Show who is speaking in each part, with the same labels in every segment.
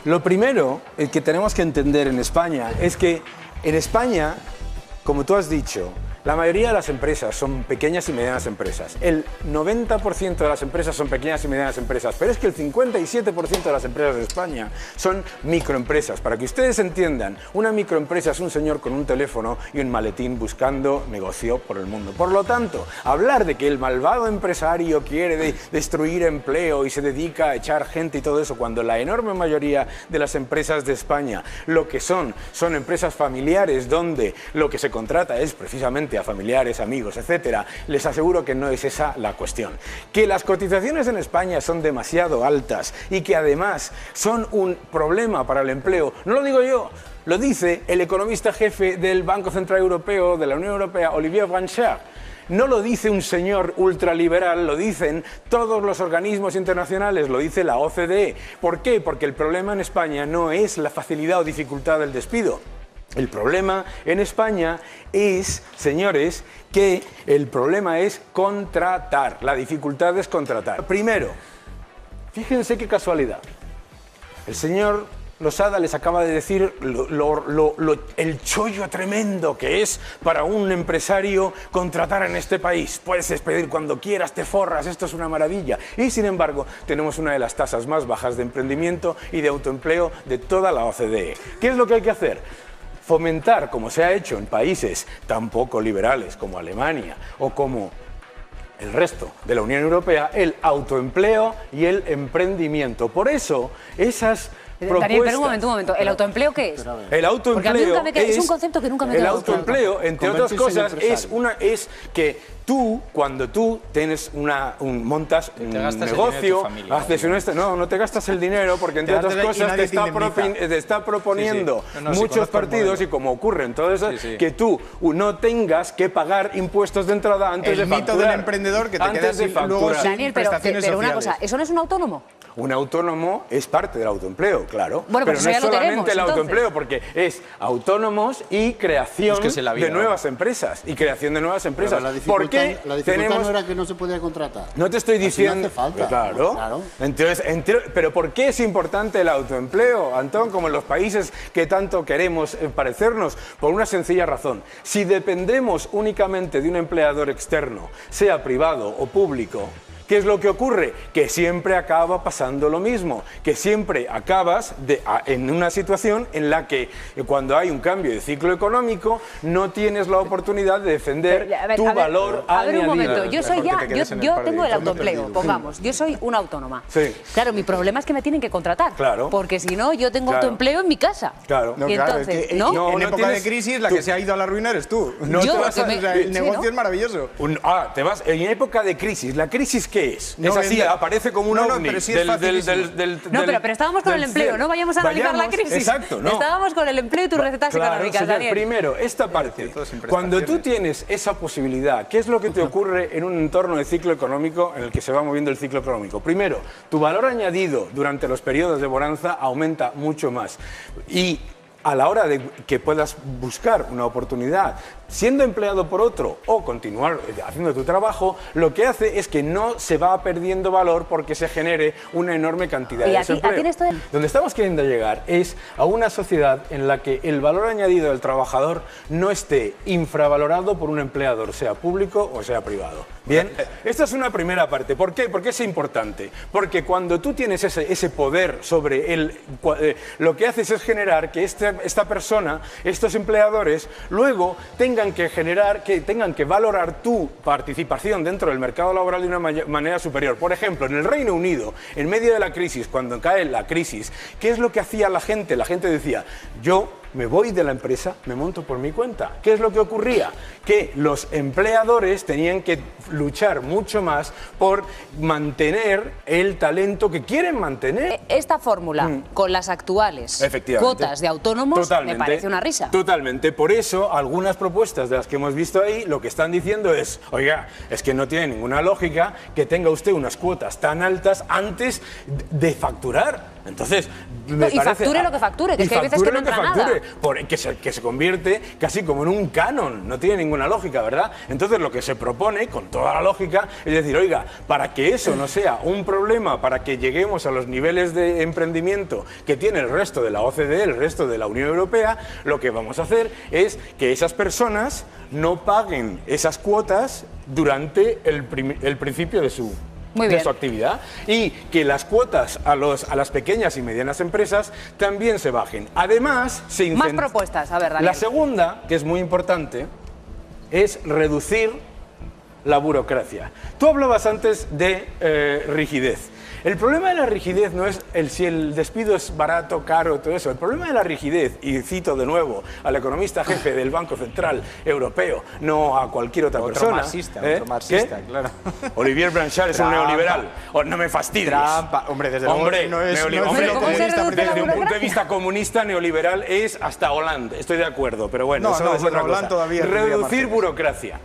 Speaker 1: Lo primero que tenemos que entender en España es que en España, como tú has dicho, la mayoría de las empresas son pequeñas y medianas empresas. El 90% de las empresas son pequeñas y medianas empresas, pero es que el 57% de las empresas de España son microempresas. Para que ustedes entiendan, una microempresa es un señor con un teléfono y un maletín buscando negocio por el mundo. Por lo tanto, hablar de que el malvado empresario quiere destruir empleo y se dedica a echar gente y todo eso, cuando la enorme mayoría de las empresas de España lo que son empresas familiares donde lo que se contrata es precisamente a familiares, amigos, etcétera, les aseguro que no es esa la cuestión. Que las cotizaciones en España son demasiado altas y que además son un problema para el empleo, no lo digo yo, lo dice el economista jefe del Banco Central Europeo, de la Unión Europea, Olivier Blanchard. No lo dice un señor ultraliberal, lo dicen todos los organismos internacionales, lo dice la OCDE. ¿Por qué? Porque el problema en España no es la facilidad o dificultad del despido. El problema en España es, señores, que el problema es contratar. La dificultad es contratar. Primero, fíjense qué casualidad. El señor Losada les acaba de decir el chollo tremendo que es para un empresario contratar en este país. Puedes despedir cuando quieras, te forras, esto es una maravilla. Y sin embargo, tenemos una de las tasas más bajas de emprendimiento y de autoempleo de toda la OCDE. ¿Qué es lo que hay que hacer? Fomentar, como se ha hecho en países tan poco liberales como Alemania o como el resto de la Unión Europea, el autoempleo y el emprendimiento. Por eso, esas propuestas...
Speaker 2: Daniel, pero un momento. ¿El autoempleo qué es?
Speaker 1: El autoempleo
Speaker 2: porque a mí nunca me queda, es un concepto que nunca me queda.
Speaker 1: El autoempleo, entre otras cosas, es que tú, cuando tú tienes montas un negocio, haces no te gastas el dinero porque entre otras cosas te está proponiendo muchos partidos y como ocurre en todo eso, que tú no tengas que pagar impuestos de entrada antes de facturar.
Speaker 3: El mito del emprendedor que te quedas luego sin
Speaker 2: Daniel, pero una cosa, ¿eso no es un autónomo?
Speaker 1: Un autónomo es parte del autoempleo, claro.
Speaker 2: Bueno,
Speaker 1: pero no es solamente el autoempleo,
Speaker 2: entonces.
Speaker 1: porque es autónomos y creación de nuevas empresas. Y creación de nuevas empresas.
Speaker 4: ¿Por qué? La dificultad no era que no se podía contratar.
Speaker 1: No te estoy diciendo...
Speaker 4: No hace falta.
Speaker 1: Claro. Entonces, pero ¿por qué es importante el autoempleo, Antón, como en los países que tanto queremos parecernos? Por una sencilla razón. Si dependemos únicamente de un empleador externo, sea privado o público, ¿qué es lo que ocurre? Que siempre acaba pasando lo mismo, que siempre acabas en una situación en la que cuando hay un cambio de ciclo económico no tienes la oportunidad de defender tu valor añadido.
Speaker 2: A ver un momento, yo tengo el autoempleo, pongamos, yo soy una autónoma.
Speaker 1: Sí.
Speaker 2: Claro, mi problema es que me tienen que contratar, porque si no yo tengo autoempleo en mi casa.
Speaker 1: Claro.
Speaker 2: Y entonces,
Speaker 3: en época de crisis la que se ha ido a la ruina eres tú. El negocio es maravilloso.
Speaker 1: En época de crisis, ¿la crisis qué es? Es así, aparece como un ovni.
Speaker 3: Pero sí es
Speaker 2: pero estábamos con el empleo, no vayamos a analizar la crisis.
Speaker 1: Exacto, no.
Speaker 2: Estábamos con el empleo y tus recetas económicas, Daniel.
Speaker 1: Primero, esta parte, cuando tú tienes esa posibilidad, ¿qué es lo que te ocurre en un entorno de ciclo económico en el que se va moviendo el ciclo económico? Primero, tu valor añadido durante los periodos de bonanza aumenta mucho más. Y a la hora de que puedas buscar una oportunidad siendo empleado por otro o continuar haciendo tu trabajo, lo que hace es que no se va perdiendo valor porque se genere una enorme cantidad de desempleo. Donde estamos queriendo llegar es a una sociedad en la que el valor añadido del trabajador no esté infravalorado por un empleador, sea público o sea privado. Bien, esta es una primera parte. ¿Por qué? Porque es importante. Porque cuando tú tienes ese poder sobre lo que haces es generar que esta persona, estos empleadores, luego tengan que valorar tu participación dentro del mercado laboral de una manera superior. Por ejemplo, en el Reino Unido, en medio de la crisis, cuando cae la crisis, ¿qué es lo que hacía la gente? La gente decía, yo me voy de la empresa, me monto por mi cuenta. ¿Qué es lo que ocurría? Que los empleadores tenían que luchar mucho más por mantener el talento que quieren mantener.
Speaker 2: Esta fórmula, con las actuales cuotas de autónomos, me parece una risa.
Speaker 1: Totalmente. Por eso, algunas propuestas de las que hemos visto ahí, lo que están diciendo es, oiga, es que no tiene ninguna lógica que tenga usted unas cuotas tan altas antes de facturar. Entonces,
Speaker 2: y facture lo que facture, que es que hay veces que no entra nada.
Speaker 1: Que se convierte casi como en un canon, no tiene ninguna lógica, ¿verdad? Entonces lo que se propone, con toda la lógica, es decir, oiga, para que eso no sea un problema, para que lleguemos a los niveles de emprendimiento que tiene el resto de la OCDE, el resto de la Unión Europea, lo que vamos a hacer es que esas personas no paguen esas cuotas durante el principio de su actividad, y que las cuotas a las pequeñas y medianas empresas también se bajen. Además,
Speaker 2: más propuestas, a ver, Daniel.
Speaker 1: La segunda, que es muy importante, es reducir la burocracia. Tú hablabas antes de rigidez. El problema de la rigidez no es si el despido es barato, caro, todo eso. El problema de la rigidez, y cito de nuevo al economista jefe del Banco Central Europeo, no a cualquier otra persona.
Speaker 3: Otro marxista, claro.
Speaker 1: Olivier Blanchard es un neoliberal. No me fastidies.
Speaker 3: Hombre, desde luego no es
Speaker 1: desde un punto de vista comunista, neoliberal es hasta Hollande. Estoy de acuerdo, pero bueno, eso es otra cosa. Reducir burocracia.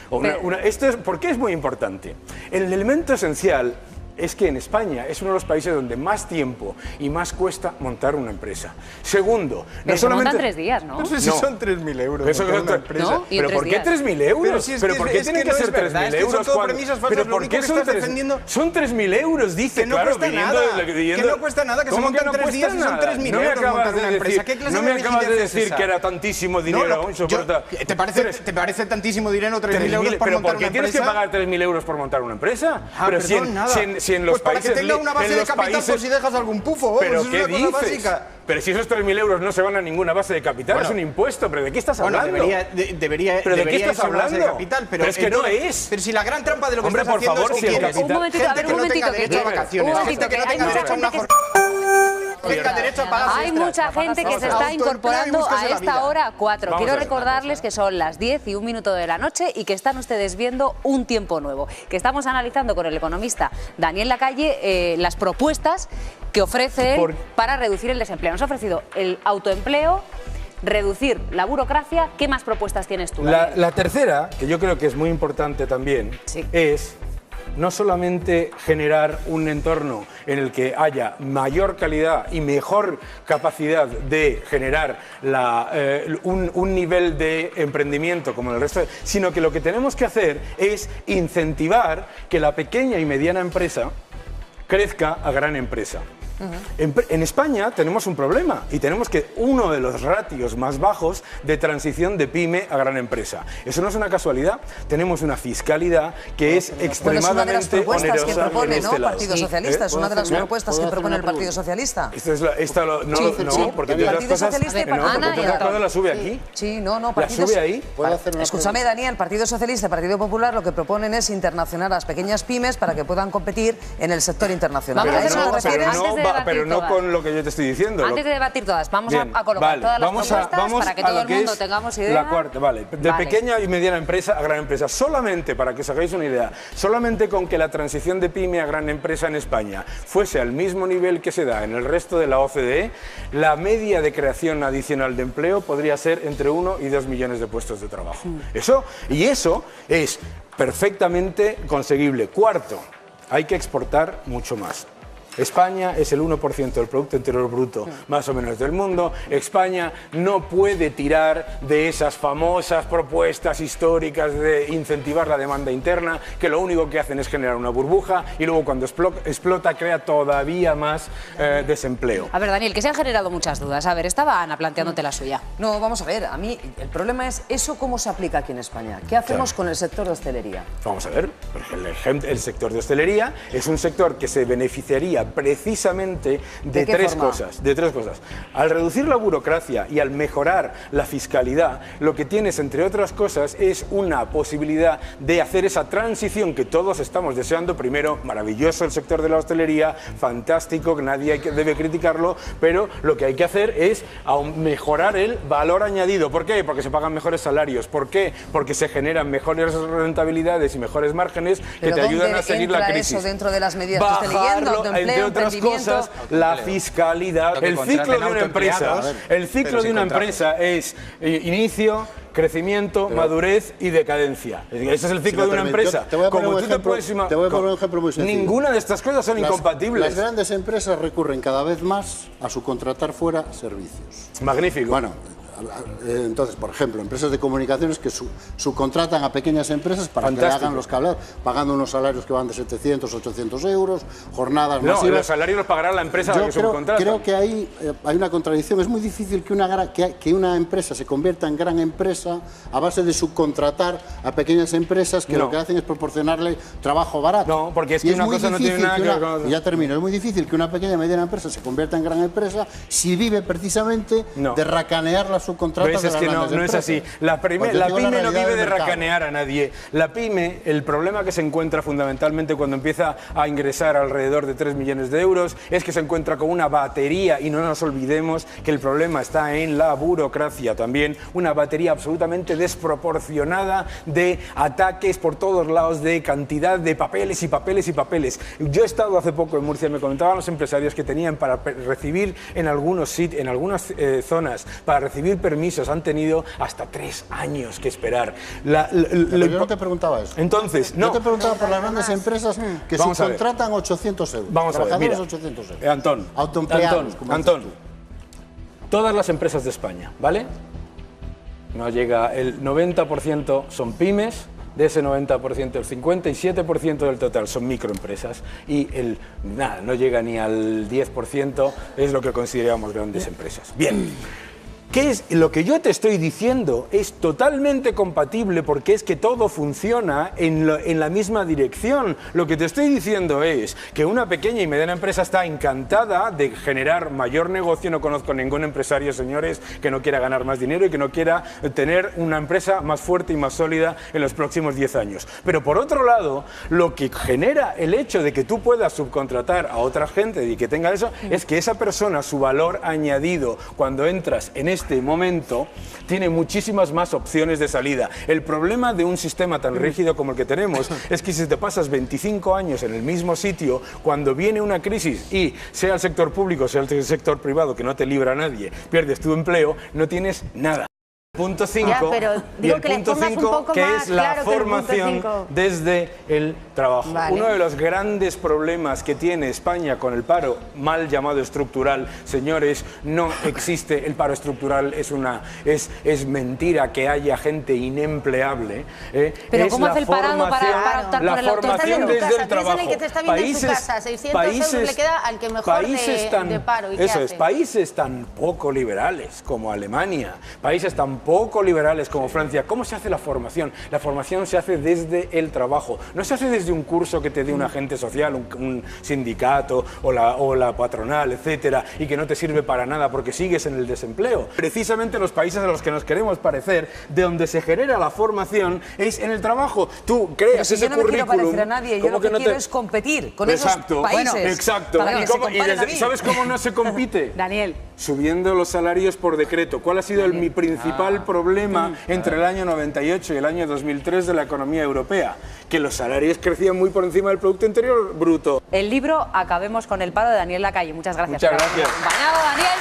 Speaker 1: ¿Por qué es muy importante? El elemento esencial es que en España es uno de los países donde más tiempo y más cuesta montar una empresa. Segundo,
Speaker 2: no solamente... montan 3 días, ¿no?
Speaker 3: No sé si son 3.000 euros.
Speaker 1: Eso es una empresa. ¿No? ¿Pero por qué 3.000 euros? ¿Pero por qué tienen que ser 3.000 euros?
Speaker 3: Son todo premisas falsas.
Speaker 1: ¿Pero por qué son 3.000 euros? Dice,
Speaker 3: que no cuesta nada. Que no cuesta nada, que se montan 3 días y son 3.000 euros montar una empresa. ¿Qué clase de
Speaker 1: rigidez es esa? No me acabas de decir que era tantísimo dinero.
Speaker 3: ¿Te parece tantísimo dinero 3.000 euros por montar una empresa?
Speaker 1: ¿Pero por qué tienes que pagar 3.000 euros por montar una empresa? Pero si en los países...
Speaker 3: una base de capital por si dejas algún pufo.
Speaker 1: ¿Pero qué dices? Pero si esos 3.000 euros no se van a ninguna base de capital, es un impuesto. ¿Pero de qué estás hablando?
Speaker 3: Debería
Speaker 1: ¿Pero de qué estás hablando?
Speaker 3: De capital, pero
Speaker 1: es que no es.
Speaker 3: Pero si la gran trampa de lo que estás haciendo es que quieres
Speaker 2: un momentito, a ver, un momentito,
Speaker 3: que tenga vacaciones, gente que no tenga derecho a una jornada.
Speaker 2: Hay mucha gente que se está incorporando a esta hora 4. Quiero recordarles que son las 10 y 1 minuto de la noche y que están ustedes viendo Un Tiempo Nuevo, que estamos analizando con el economista Daniel Lacalle las propuestas que ofrece él para reducir el desempleo. Nos ha ofrecido el autoempleo, reducir la burocracia. ¿Qué más propuestas tienes tú, Daniel?
Speaker 1: La tercera, que yo creo que es muy importante también, es no solamente generar un entorno en el que haya mayor calidad y mejor capacidad de generar un nivel de emprendimiento como el resto, sino que lo que tenemos que hacer es incentivar que la pequeña y mediana empresa crezca a gran empresa. En España tenemos un problema y tenemos que uno de los ratios más bajos de transición de pyme a gran empresa. Eso no es una casualidad. Tenemos una fiscalidad que es extremadamente onerosa
Speaker 5: que propone, ¿no? El Partido Socialista. Es una de las propuestas que propone el Partido Socialista.
Speaker 1: No, porque de otras cosas la sube aquí.
Speaker 5: Sí, no.
Speaker 1: ¿La sube ahí?
Speaker 5: Escúchame, Daniel, el Partido Socialista y el Partido Popular lo que proponen es internacionalizar a las pequeñas pymes para que puedan competir en el sector internacional.
Speaker 2: ¿A eso te refieres?
Speaker 1: Pero no con lo que yo te estoy diciendo.
Speaker 2: Antes de debatir todas, vamos a colocar todas las propuestas para que todo el mundo tengamos idea.
Speaker 1: La cuarta, de pequeña y mediana empresa a gran empresa. Solamente, para que os hagáis una idea, solamente con que la transición de pyme a gran empresa en España fuese al mismo nivel que se da en el resto de la OCDE, la media de creación adicional de empleo podría ser entre 1 y 2 millones de puestos de trabajo. Eso es perfectamente conseguible. Cuarto, hay que exportar mucho más. España es el 1% del Producto Interior Bruto más o menos del mundo. España no puede tirar de esas famosas propuestas históricas de incentivar la demanda interna, que lo único que hacen es generar una burbuja y luego cuando explota crea todavía más desempleo.
Speaker 2: A ver, Daniel, que se han generado muchas dudas. A ver, estaba Ana planteándote la suya.
Speaker 5: No, vamos a ver, a mí el problema es eso cómo se aplica aquí en España. ¿Qué hacemos con el sector de hostelería?
Speaker 1: Vamos a ver, el sector de hostelería es un sector que se beneficiaría precisamente de tres cosas. Al reducir la burocracia y al mejorar la fiscalidad, lo que tienes, entre otras cosas, es una posibilidad de hacer esa transición que todos estamos deseando. Primero, maravilloso el sector de la hostelería, fantástico, que nadie debe criticarlo, pero lo que hay que hacer es mejorar el valor añadido. ¿Por qué? Porque se pagan mejores salarios. ¿Por qué? Porque se generan mejores rentabilidades y mejores márgenes que te ayudan a seguir la crisis.
Speaker 5: Eso dentro de las medidas que esté leyendo, autoempleo,
Speaker 1: entre otras cosas, la fiscalidad. El ciclo de una empresa es inicio, crecimiento, madurez y decadencia. Ese es el ciclo de una empresa.
Speaker 4: Te voy a poner un ejemplo muy sencillo.
Speaker 1: Ninguna de estas cosas son incompatibles.
Speaker 4: Las grandes empresas recurren cada vez más a subcontratar fuera servicios.
Speaker 1: Magnífico.
Speaker 4: Bueno, entonces, por ejemplo, empresas de comunicaciones que subcontratan a pequeñas empresas para que le hagan los cableados, pagando unos salarios que van de 700, 800 euros, jornadas masivas.
Speaker 1: No, los salarios los pagará la empresa que subcontrata.
Speaker 4: Creo que ahí hay una contradicción. Es muy difícil que una empresa se convierta en gran empresa a base de subcontratar a pequeñas empresas que lo que hacen es proporcionarle trabajo barato.
Speaker 1: No, porque es que una cosa no tiene nada que ver con...
Speaker 4: Ya termino. Es muy difícil que una pequeña y mediana empresa se convierta en gran empresa si vive precisamente de racanear las subcontratas de las grandes empresas.
Speaker 1: No es así. La pyme no vive de racanear a nadie. La pyme, el problema que se encuentra fundamentalmente cuando empieza a ingresar alrededor de 3 millones de euros es que se encuentra con una batería, y no nos olvidemos que el problema está en la burocracia también, una batería absolutamente desproporcionada de ataques por todos lados, de cantidad de papeles y papeles y papeles. Yo he estado hace poco en Murcia, me comentaban los empresarios que tenían para recibir en algunas zonas, para recibir permisos, han tenido hasta 3 años que esperar.
Speaker 4: Pero yo no te preguntaba eso.
Speaker 1: Entonces, no.
Speaker 4: Yo te preguntaba por las grandes empresas que subcontratan 800 euros.
Speaker 1: Vamos a ver, mira,
Speaker 4: 800 euros.
Speaker 1: Antón, todas las empresas de España, ¿vale? No llega, el 90% son pymes. De ese 90%, el 57% del total son microempresas y no llega ni al 10%, es lo que consideramos grandes empresas. Bien. ¿Qué es lo que yo te estoy diciendo? Es totalmente compatible porque es que todo funciona en la misma dirección. Lo que te estoy diciendo es que una pequeña y mediana empresa está encantada de generar mayor negocio. No conozco ningún empresario, señores, que no quiera ganar más dinero y que no quiera tener una empresa más fuerte y más sólida en los próximos 10 años. Pero por otro lado, lo que genera el hecho de que tú puedas subcontratar a otra gente y que tenga eso, es que esa persona, su valor añadido cuando entras en este momento, tiene muchísimas más opciones de salida. El problema de un sistema tan rígido como el que tenemos es que si te pasas 25 años en el mismo sitio, cuando viene una crisis y sea el sector público, sea el sector privado, que no te libra a nadie, pierdes tu empleo, no tienes nada. Punto 5, y el punto 5, que es la formación desde el trabajo. Vale. Uno de los grandes problemas que tiene España con el paro mal llamado estructural, señores, no existe el paro estructural, es mentira que haya gente inempleable.
Speaker 2: Pero ¿cómo hace el parado para optar por el
Speaker 1: formación desde el trabajo.
Speaker 6: El que te está viendo en su casa, 600 euros le queda al que mejor de paro. ¿Y
Speaker 1: eso es, países tan poco liberales como Alemania, países tan poco liberales como Francia. ¿Cómo se hace la formación? La formación se hace desde el trabajo. No se hace desde un curso que te dé un agente social, un sindicato o la patronal, etcétera, y que no te sirve para nada porque sigues en el desempleo. Precisamente los países a los que nos queremos parecer, de donde se genera la formación, es en el trabajo. Tú creas ese currículum.
Speaker 5: Yo no me quiero parecer a nadie, yo lo que quiero es competir con esos países.
Speaker 1: Bueno, exacto. ¿Sabes cómo no se compite?
Speaker 2: Daniel.
Speaker 1: Subiendo los salarios por decreto. ¿Cuál ha sido mi principal problema entre el año 98 y el año 2003 de la economía europea? Que los salarios crecían muy por encima del Producto Interior Bruto.
Speaker 2: El libro Acabemos con el paro, de Daniel Lacalle. Muchas gracias.
Speaker 1: Muchas gracias.
Speaker 2: Acompañado, Daniel.